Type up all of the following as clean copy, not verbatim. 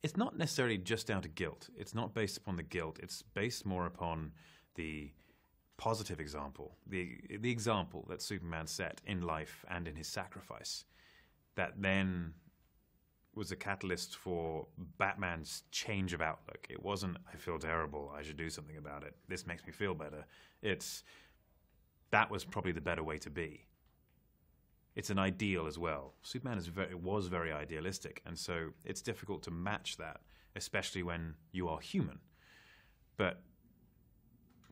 It's not necessarily just down to guilt. It's not based upon the guilt. It's based more upon the positive example, the example that Superman set in life and in his sacrifice, that then was a catalyst for Batman's change of outlook. It wasn't, I feel terrible, I should do something about it, this makes me feel better. That was probably the better way to be. It's an ideal as well. Superman was very idealistic, and so it's difficult to match that, especially when you are human. But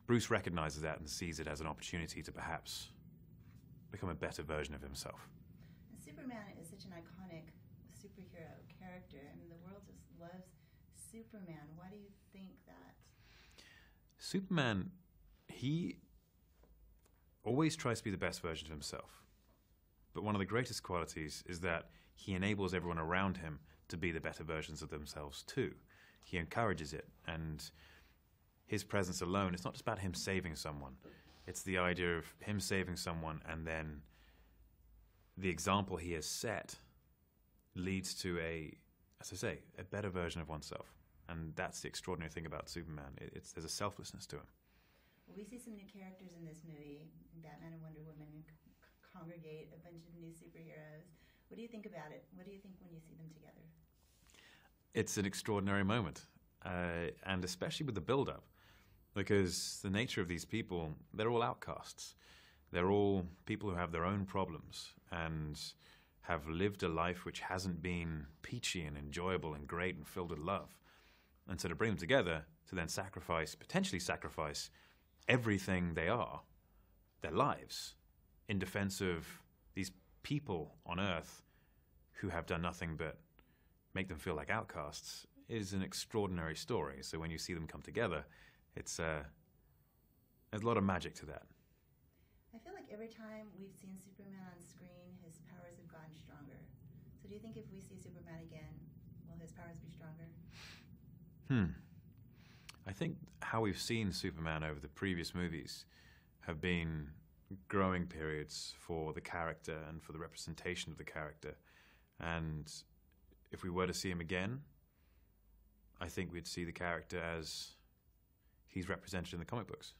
Bruce recognizes that and sees it as an opportunity to perhaps become a better version of himself. And Superman is such an iconic superhero character. I mean, the world just loves Superman. Why do you think that? Superman, he always tries to be the best version of himself. But one of the greatest qualities is that he enables everyone around him to be the better versions of themselves too. He encourages it, and his presence alone, it's not just about him saving someone. It's the idea of him saving someone, and then the example he has set leads to as I say, a better version of oneself. And that's the extraordinary thing about Superman. There's a selflessness to him. Well, we see some new characters in this movie. Batman and Wonder Woman congregate a bunch of new superheroes. What do you think about it? What do you think when you see them together? It's an extraordinary moment, and especially with the build-up, because the nature of these people, they're all outcasts. They're all people who have their own problems and have lived a life which hasn't been peachy and enjoyable and great and filled with love. And so to bring them together, to then potentially sacrifice everything they are, their lives, in defense of these people on Earth who have done nothing but make them feel like outcasts, is an extraordinary story. So when you see them come together, there's a lot of magic to that. I feel like every time we've seen Superman on screen, his powers have gotten stronger. So do you think if we see Superman again, will his powers be stronger? I think how we've seen Superman over the previous movies have been growing periods for the character and for the representation of the character. And if we were to see him again, I think we'd see the character as he's represented in the comic books.